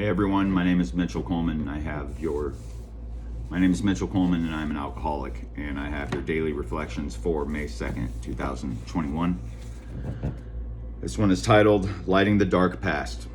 Hey everyone, my name is Mitchell Coleman. My name is Mitchell Coleman and I'm an alcoholic, and I have your daily reflections for May 2nd, 2021. This one is titled, Lighting the Dark Past.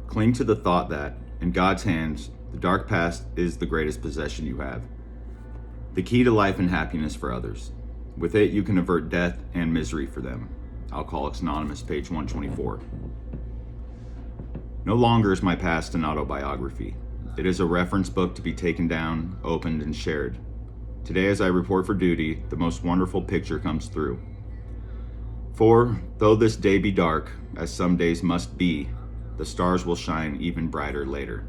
Cling to the thought that, in God's hands, the dark past is the greatest possession you have. The key to life and happiness for others. With it, you can avert death and misery for them. Alcoholics Anonymous, page 124. No longer is my past an autobiography. It is a reference book to be taken down, opened, and shared. Today, as I report for duty, the most wonderful picture comes through. For, though this day be dark, as some days must be, the stars will shine even brighter later.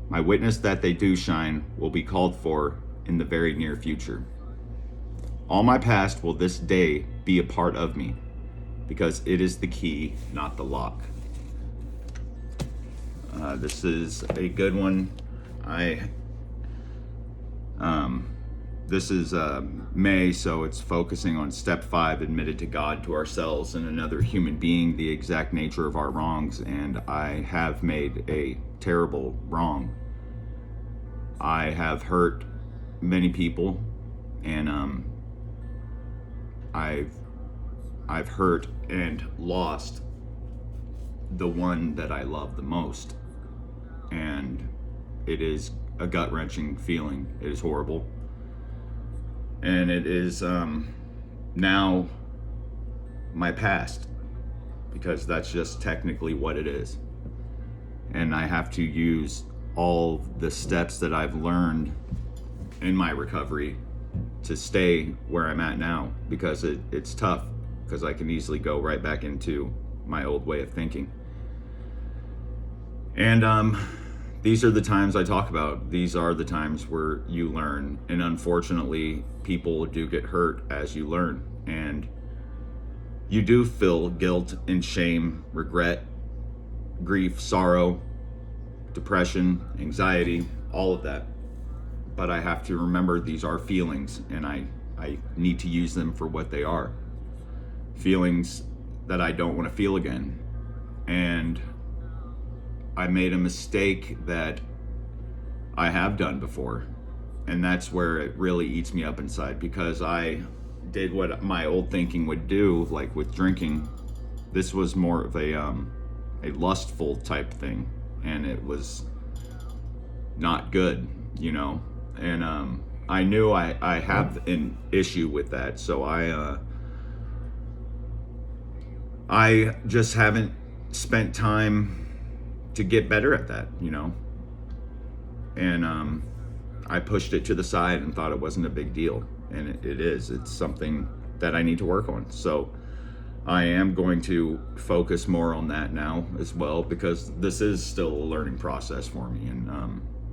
My witness that they do shine will be called for in the very near future. All my past will this day be a part of me, because it is the key, not the lock. This is a good one. This is May, so it's focusing on step 5, admitted to God, to ourselves, and another human being, the exact nature of our wrongs. And I have made a terrible wrong. I have hurt many people, and I've hurt and lost the one that I love the most. And it is a gut-wrenching feeling. It is horrible. And it is now my past, because that's just technically what it is. And I have to use all the steps that I've learned in my recovery to stay where I'm at now, because it's tough, because I can easily go right back into my old way of thinking. And these are the times I talk about. These are the times where you learn. And unfortunately, people do get hurt as you learn. And you do feel guilt and shame, regret, grief, sorrow, depression, anxiety, all of that. But I have to remember these are feelings, and I need to use them for what they are. Feelings that I don't want to feel again. And I made a mistake that I have done before, and that's where it really eats me up inside, because I did what my old thinking would do, like with drinking. This was more of a lustful type thing, and it was not good, you know. And I knew I have an issue with that, so I just haven't spent time to get better at that, you know. And I pushed it to the side and thought it wasn't a big deal, and it is. It's something that I need to work on. So I am going to focus more on that now as well, because this is still a learning process for me. And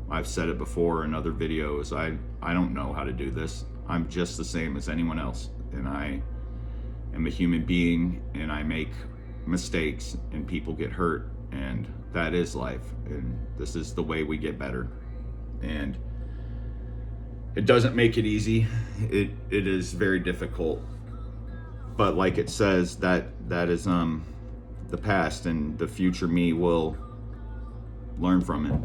I've said it before in other videos, I don't know how to do this. I'm just the same as anyone else, and I am a human being, and I make mistakes, and people get hurt, and that is life, and this is the way we get better. And it doesn't make it easy. It is very difficult, but like it says, that is the past, and the future me will learn from it.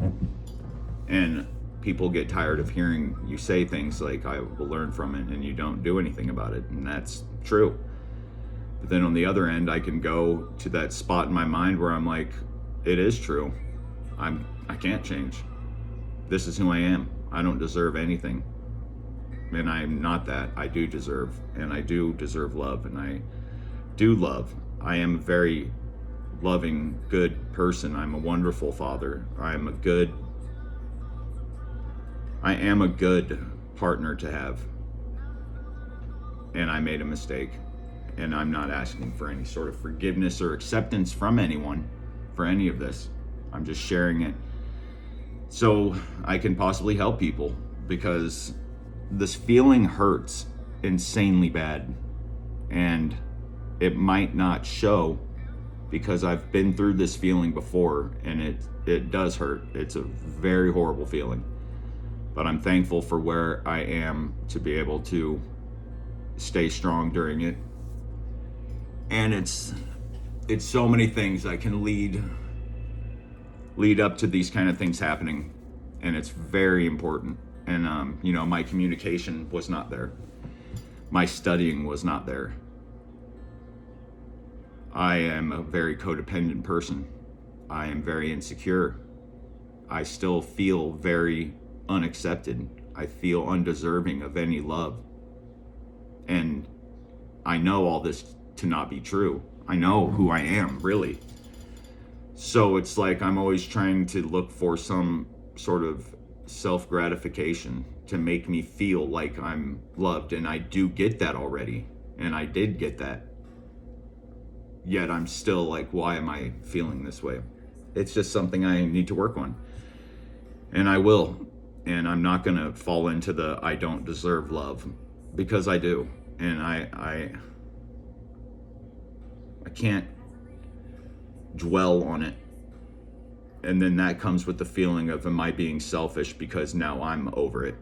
And people get tired of hearing you say things like, I will learn from it, and you don't do anything about it. And that's true. But then on the other end, I can go to that spot in my mind where I'm like, it is true. I can't change. This is who I am. I don't deserve anything. And I'm not that. I do deserve, and I do deserve love, and I do love. I am a very loving, good person. I'm a wonderful father. I am a good partner to have. And I made a mistake. And I'm not asking for any sort of forgiveness or acceptance from anyone for any of this. I'm just sharing it so I can possibly help people, because this feeling hurts insanely bad, and it might not show because I've been through this feeling before, and it does hurt. It's a very horrible feeling, but I'm thankful for where I am to be able to stay strong during it. And it's so many things that can lead lead up to these kind of things happening, and it's very important. And my communication was not there. My studying was not there. I am a very codependent person. I am very insecure. I still feel very unaccepted. I feel undeserving of any love. And I know all this to not be true. I know who I am, really. So it's like I'm always trying to look for some sort of self-gratification to make me feel like I'm loved. And I do get that already. And I did get that. Yet I'm still like, why am I feeling this way? It's just something I need to work on. And I will. And I'm not going to fall into the I don't deserve love, because I do. And I can't dwell on it. And then that comes with the feeling of, am I being selfish because now I'm over it?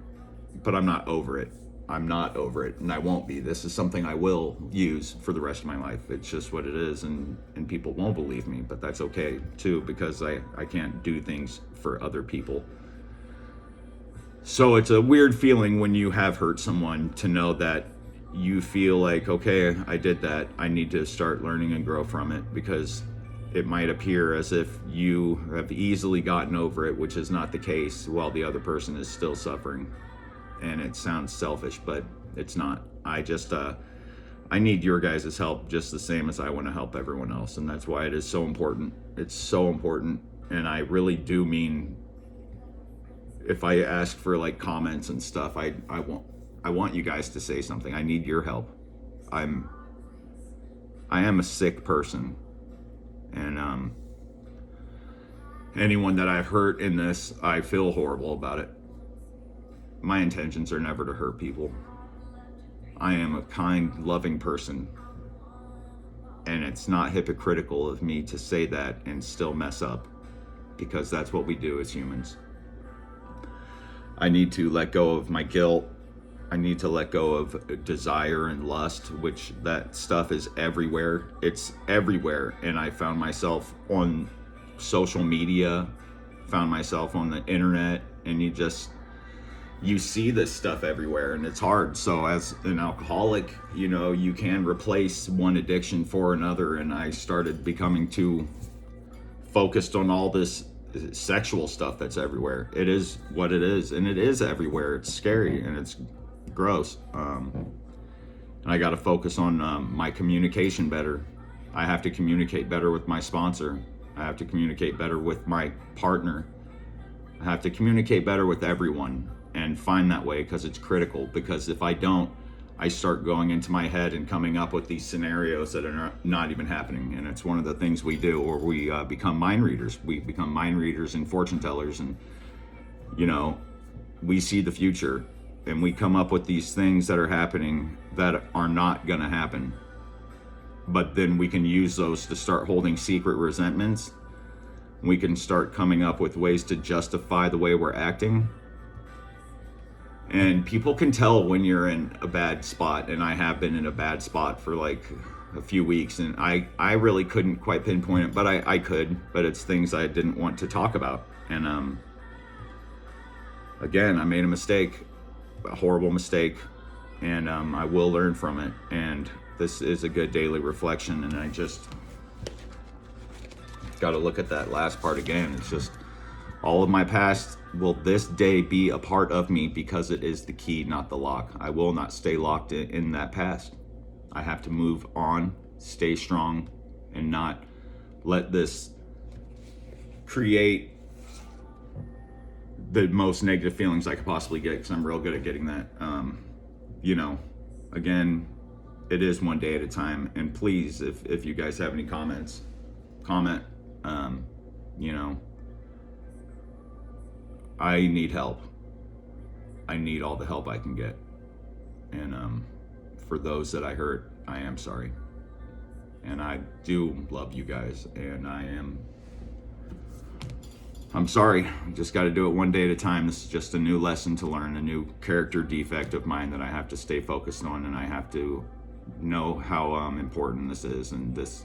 But I'm not over it. I'm not over it, and I won't be. This is something I will use for the rest of my life. It's just what it is, and people won't believe me, but that's okay too, because I can't do things for other people. So it's a weird feeling when you have hurt someone to know that you feel like, okay, I did that. I need to start learning and grow from it, because it might appear as if you have easily gotten over it, which is not the case, while the other person is still suffering. And it sounds selfish, but it's not. I need your guys' help just the same as I want to help everyone else. And that's why it is so important. It's so important. And I really do mean, if I ask for like comments and stuff, I want you guys to say something. I need your help. I am a sick person. And anyone that I've hurt in this, I feel horrible about it. My intentions are never to hurt people. I am a kind, loving person. And it's not hypocritical of me to say that and still mess up, because that's what we do as humans. I need to let go of my guilt. I need to let go of desire and lust, which that stuff is everywhere. It's everywhere. And I found myself on social media, found myself on the internet, and you see this stuff everywhere, and it's hard. So as an alcoholic, you can replace one addiction for another. And I started becoming too focused on all this sexual stuff that's everywhere. It is what it is, and it is everywhere. It's scary and it's gross. And I got to focus on my communication better. I have to communicate better with my sponsor. I have to communicate better with my partner. I have to communicate better with everyone and find that way, because it's critical. Because if I don't, I start going into my head and coming up with these scenarios that are not even happening. And it's one of the things we do, or we become mind readers. We become mind readers and fortune tellers, and we see the future, and we come up with these things that are happening that are not gonna happen. But then we can use those to start holding secret resentments. We can start coming up with ways to justify the way we're acting. And people can tell when you're in a bad spot, and I have been in a bad spot for like a few weeks, and I really couldn't quite pinpoint it, but I could, but it's things I didn't want to talk about. And again, I made a mistake, a horrible mistake, and I will learn from it. And this is a good daily reflection, and I just got to look at that last part again. It's just, all of my past will this day be a part of me, because it is the key, not the lock. I will not stay locked in that past. I have to move on, stay strong, and not let this create the most negative feelings I could possibly get, because I'm real good at getting that. Again, it is one day at a time. And please, if you guys have any comments, comment. I need help. I need all the help I can get. And for those that I hurt, I am sorry. And I do love you guys, and I'm sorry. I just got to do it one day at a time. This is just a new lesson to learn, a new character defect of mine that I have to stay focused on, and I have to know how important this is. And this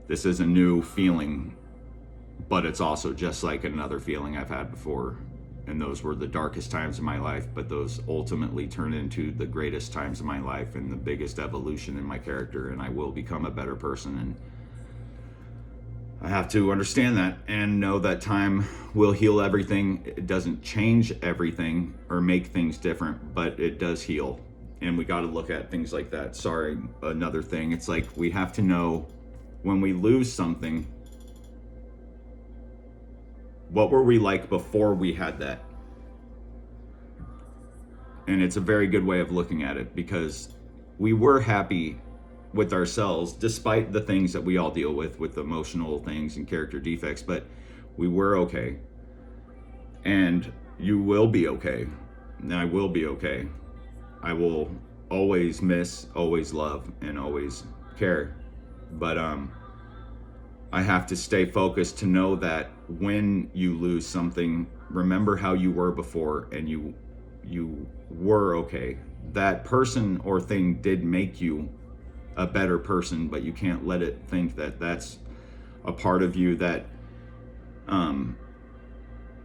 is a new feeling but it's also just like another feeling I've had before. And those were the darkest times of my life, but those ultimately turned into the greatest times of my life and the biggest evolution in my character, and I will become a better person. And I have to understand that and know that time will heal everything. It doesn't change everything or make things different, but it does heal. And we got to look at things like that. Sorry, another thing. It's like we have to know when we lose something, what were we like before we had that? And it's a very good way of looking at it, because we were happy with ourselves despite the things that we all deal with emotional things and character defects, but we were okay. And you will be okay. And I will be okay. I will always miss, always love, and always care. But I have to stay focused to know that when you lose something, remember how you were before, and you were okay. That person or thing did make you a better person, but you can't let it think that that's a part of you that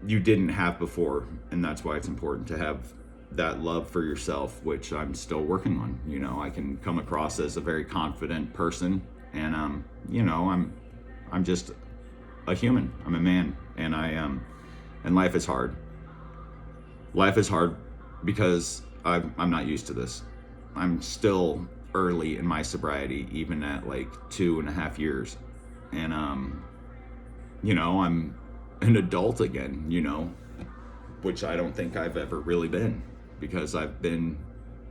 you didn't have before. And that's why it's important to have that love for yourself, which I'm still working on. You know, I can come across as a very confident person, and you know, I'm just a human. I'm a man, and and life is hard. Life is hard because I'm not used to this. I'm still early in my sobriety, even at like 2.5 years. And you know, I'm an adult again, you know, which I don't think I've ever really been, because I've been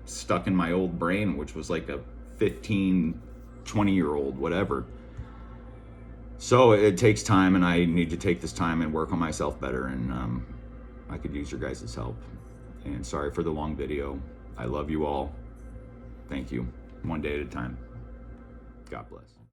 stuck in my old brain, which was like a 15, 20-year-old, whatever. So it takes time, and I need to take this time and work on myself better, and I could use your guys' help. And sorry for the long video. I love you all. Thank you. One day at a time. God bless.